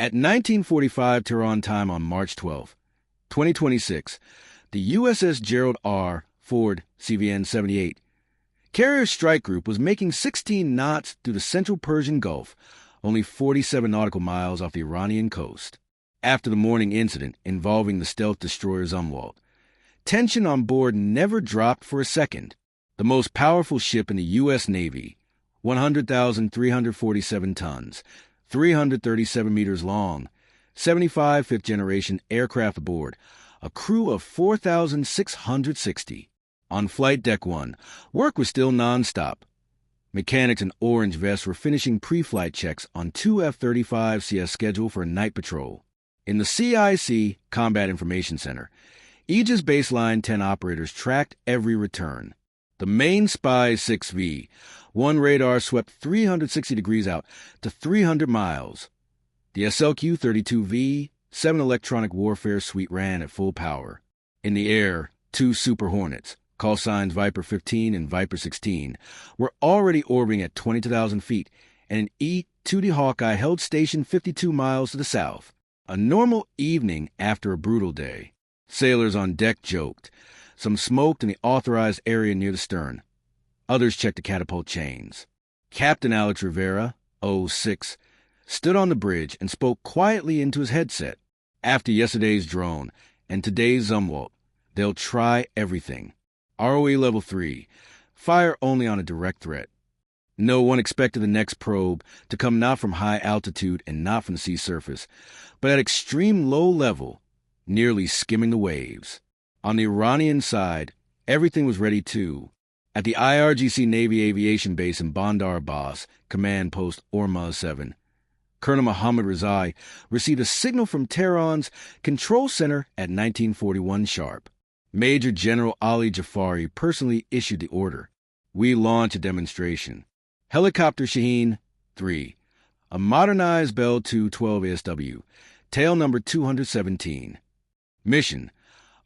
At 1945 Tehran time on March 12, 2026, the USS Gerald R. Ford CVN 78 carrier strike group was making 16 knots through the central Persian Gulf, only 47 nautical miles off the Iranian coast. After the morning incident involving the stealth destroyer Zumwalt, tension on board never dropped for a second. The most powerful ship in the U.S. Navy, 100,347 tons, 337 meters long, 75 fifth-generation aircraft aboard, a crew of 4,660. On Flight Deck 1, work was still nonstop. Mechanics in orange vests were finishing pre-flight checks on two F-35CS scheduled for a night patrol. In the CIC Combat Information Center, Aegis Baseline 10 operators tracked every return. The main Spy 6V, one radar swept 360 degrees out to 300 miles. The SLQ-32V, 7 electronic warfare suite ran at full power. In the air, two Super Hornets, call signs Viper 15 and Viper 16, were already orbiting at 22,000 feet, and an E-2D Hawkeye held station 52 miles to the south. A normal evening after a brutal day. Sailors on deck joked. Some smoked in the authorized area near the stern. Others checked the catapult chains. Captain Alex Rivera, 06, stood on the bridge and spoke quietly into his headset. After yesterday's drone and today's Zumwalt, they'll try everything. ROE Level 3, fire only on a direct threat. No one expected the next probe to come not from high altitude and not from the sea surface, but at extreme low level, nearly skimming the waves. On the Iranian side, everything was ready too. At the IRGC Navy Aviation Base in Bandar Abbas, Command Post Ormuz 7, Colonel Mohammad Rezai received a signal from Tehran's Control Center at 1941 sharp. Major General Ali Jafari personally issued the order. We launch a demonstration. Helicopter Shaheen 3, a modernized Bell 212 ASW, tail number 217. Mission,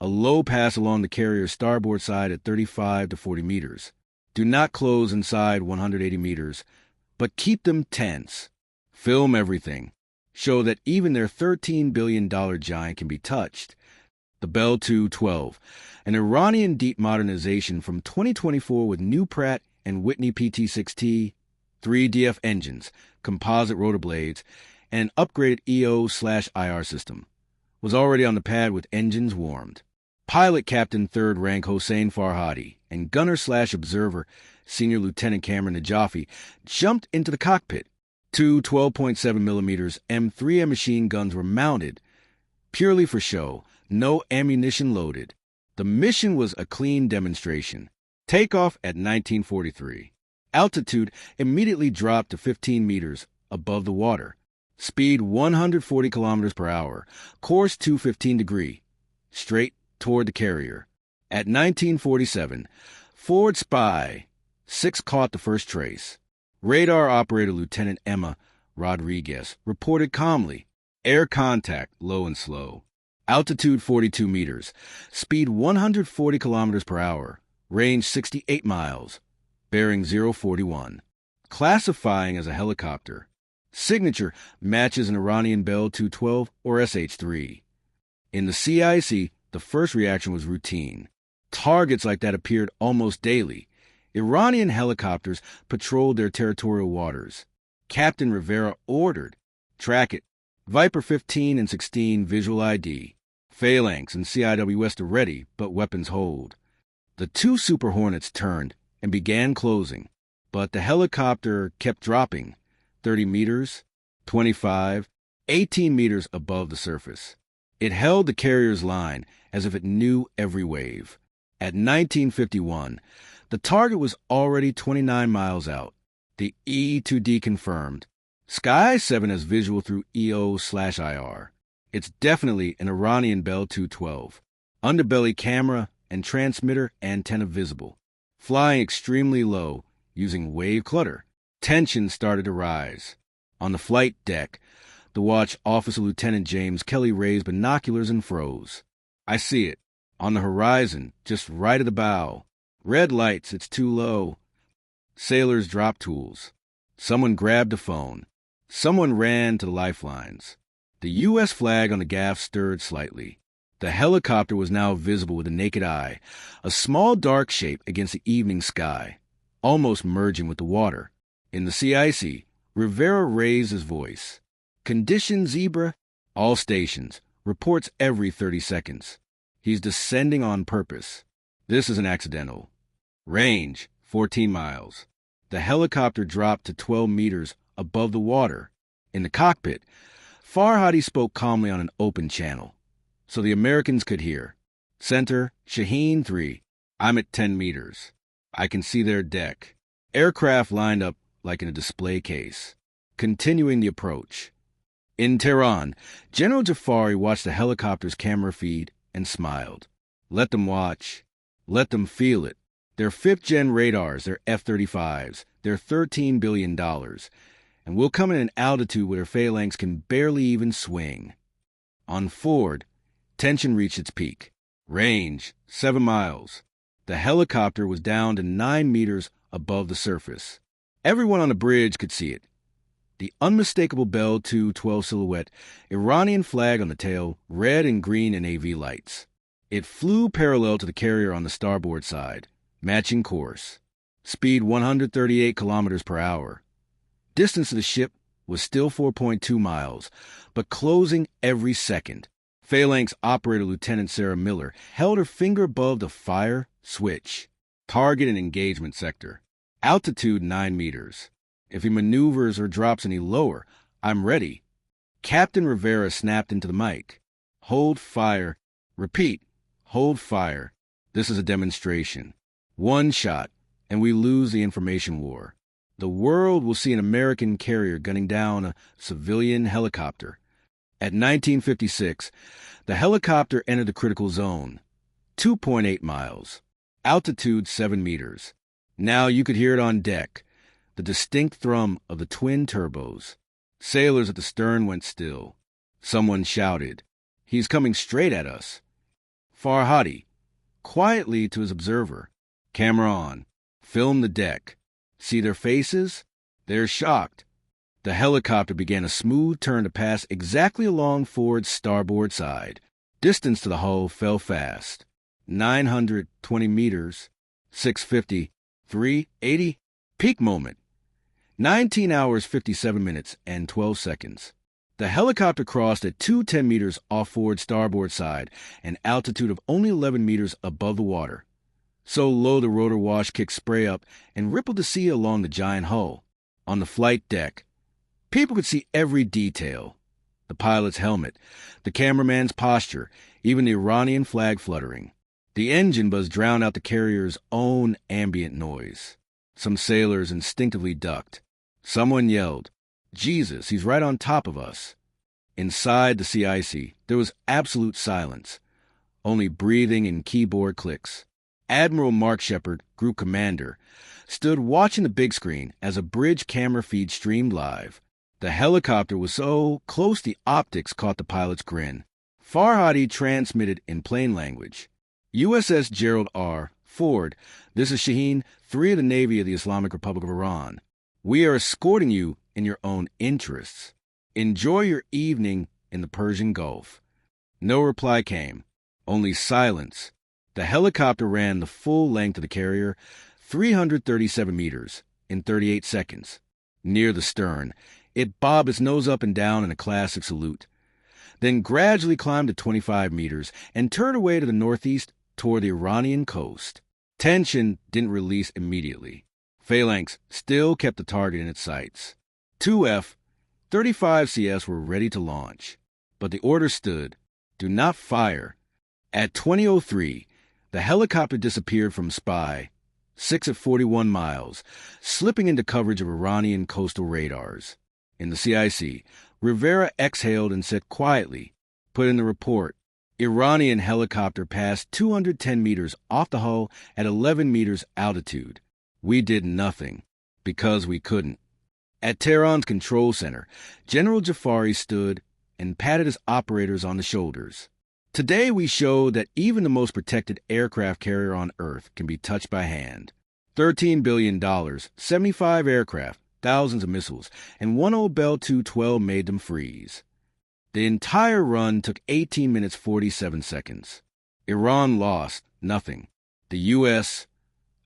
a low pass along the carrier's starboard side at 35 to 40 meters. Do not close inside 180 meters, but keep them tense. Film everything. Show that even their $13 billion giant can be touched. The Bell 212, an Iranian deep modernization from 2024 with new Pratt and Whitney PT-6T, 3 DF engines, composite rotor blades, and an upgraded EO/IR system, was already on the pad with engines warmed. Pilot Captain 3rd Rank Hossein Farhadi and Gunner/Observer Senior Lieutenant Cameron Najafi jumped into the cockpit. Two 12.7mm M3M machine guns were mounted, purely for show, no ammunition loaded. The mission was a clean demonstration. Takeoff at 1943. Altitude immediately dropped to 15 meters above the water. Speed 140 kilometers per hour. Course 215 degree. Straight toward the carrier. At 1947, Ford Spy 6 caught the first trace. Radar operator Lieutenant Emma Rodriguez reported calmly. Air contact low and slow. Altitude 42 meters. Speed 140 kilometers per hour. Range 68 miles. Bearing 041. Classifying as a helicopter. Signature matches an Iranian Bell 212 or SH-3. In the CIC, the first reaction was routine. Targets like that appeared almost daily. Iranian helicopters patrolled their territorial waters. Captain Rivera ordered, track it. Viper 15 and 16 visual ID. Phalanx and CIWS are ready, but weapons hold. The two Super Hornets turned and began closing, but the helicopter kept dropping, 30 meters, 25, 18 meters above the surface. It held the carrier's line as if it knew every wave. At 1951, the target was already 29 miles out. The E-2D confirmed. Sky 7 has visual through EO/IR. It's definitely an Iranian Bell 212. Underbelly camera and transmitter antenna visible. Flying extremely low, using wave clutter. Tension started to rise. On the flight deck, the watch officer Lieutenant James Kelly raised binoculars and froze. I see it. On the horizon, just right of the bow. Red lights, it's too low. Sailors dropped tools. Someone grabbed a phone. Someone ran to the lifelines. The U.S. flag on the gaff stirred slightly. The helicopter was now visible with the naked eye, a small dark shape against the evening sky, almost merging with the water. In the CIC, Rivera raised his voice. Condition Zebra, all stations, reports every 30 seconds. He's descending on purpose. This isn't accidental. Range, 14 miles. The helicopter dropped to 12 meters above the water. In the cockpit, Farhadi spoke calmly on an open channel, so the Americans could hear. Center, Shaheen 3. I'm at 10 meters. I can see their deck. Aircraft lined up like in a display case. Continuing the approach. In Tehran, General Jafari watched the helicopter's camera feed and smiled. Let them watch. Let them feel it. Their 5th-gen radars, their F-35s, they're $13 billion. And we'll come in an altitude where their phalanx can barely even swing. On Ford, tension reached its peak. Range, 7 miles. The helicopter was down to 9 meters above the surface. Everyone on the bridge could see it. The unmistakable Bell 2-12 silhouette, Iranian flag on the tail, red and green in AV lights. It flew parallel to the carrier on the starboard side, matching course. Speed 138 kilometers per hour. Distance to the ship was still 4.2 miles, but closing every second. Phalanx operator Lieutenant Sarah Miller held her finger above the fire switch. Target and engagement sector. Altitude 9 meters. If he maneuvers or drops any lower, I'm ready. Captain Rivera snapped into the mic. Hold fire. Repeat. Hold fire. This is a demonstration. One shot, and we lose the information war. The world will see an American carrier gunning down a civilian helicopter. At 1956, the helicopter entered the critical zone, 2.8 miles, altitude 7 meters. Now you could hear it on deck, the distinct thrum of the twin turbos. Sailors at the stern went still. Someone shouted, "He's coming straight at us." Farhadi, quietly to his observer, "Camera on. Film the deck. See their faces? They're shocked." The helicopter began a smooth turn to pass exactly along Ford's starboard side. Distance to the hull fell fast. 920 meters, 650, 380, peak moment. 19 hours, 57 minutes, and 12 seconds. The helicopter crossed at 210 meters off Ford's starboard side, an altitude of only 11 meters above the water. So low the rotor wash kicked spray up and rippled the sea along the giant hull. On the flight deck, people could see every detail. The pilot's helmet, the cameraman's posture, even the Iranian flag fluttering. The engine buzz drowned out the carrier's own ambient noise. Some sailors instinctively ducked. Someone yelled, "Jesus, he's right on top of us." Inside the CIC, there was absolute silence, only breathing and keyboard clicks. Admiral Mark Shepard, group commander, stood watching the big screen as a bridge camera feed streamed live. The helicopter was so close the optics caught the pilot's grin. Farhadi transmitted in plain language. USS Gerald R. Ford, this is Shaheen 3 of the Navy of the Islamic Republic of Iran. We are escorting you in your own interests. Enjoy your evening in the Persian Gulf. No reply came, only silence. The helicopter ran the full length of the carrier, 337 meters, in 38 seconds. Near the stern, it bobbed its nose up and down in a classic salute, then gradually climbed to 25 meters and turned away to the northeast toward the Iranian coast. Tension didn't release immediately. Phalanx still kept the target in its sights. 2 F-35 CS were ready to launch, but the order stood, "Do not fire." At 20:03, the helicopter disappeared from SPY, 6 at 41 miles, slipping into coverage of Iranian coastal radars. In the CIC, Rivera exhaled and said quietly, "Put in the report. Iranian helicopter passed 210 meters off the hull at 11 meters altitude. We did nothing, because we couldn't." At Tehran's control center, General Jafari stood and patted his operators on the shoulders. "Today we showed that even the most protected aircraft carrier on Earth can be touched by hand. $13 billion, 75 aircraft, thousands of missiles, and one old Bell 212 made them freeze. The entire run took 18 minutes 47 seconds. Iran lost, nothing. The U.S.,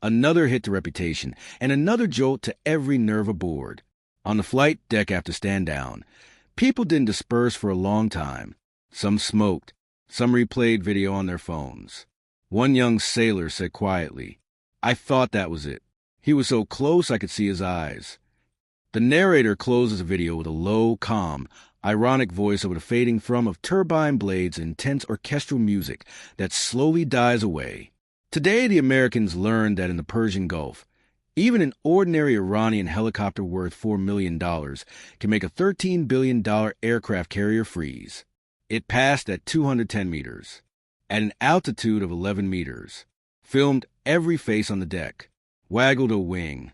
another hit to reputation, and another jolt to every nerve aboard. On the flight deck after stand down, people didn't disperse for a long time. Some smoked, some replayed video on their phones. One young sailor said quietly, "I thought that was it. He was so close I could see his eyes." The narrator closes the video with a low, calm, ironic voice over the fading thrum of turbine blades and intense orchestral music that slowly dies away. Today, the Americans learned that in the Persian Gulf, even an ordinary Iranian helicopter worth $4 million can make a $13 billion aircraft carrier freeze. It passed at 210 meters, at an altitude of 11 meters, filmed every face on the deck, waggled a wing,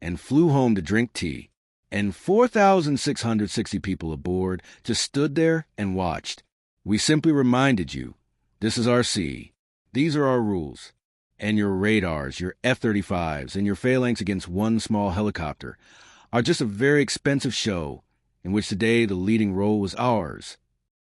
and flew home to drink tea. And 4,660 people aboard just stood there and watched. We simply reminded you, this is our sea. These are our rules. And your radars, your F-35s, and your phalanx against one small helicopter are just a very expensive show in which today the leading role was ours.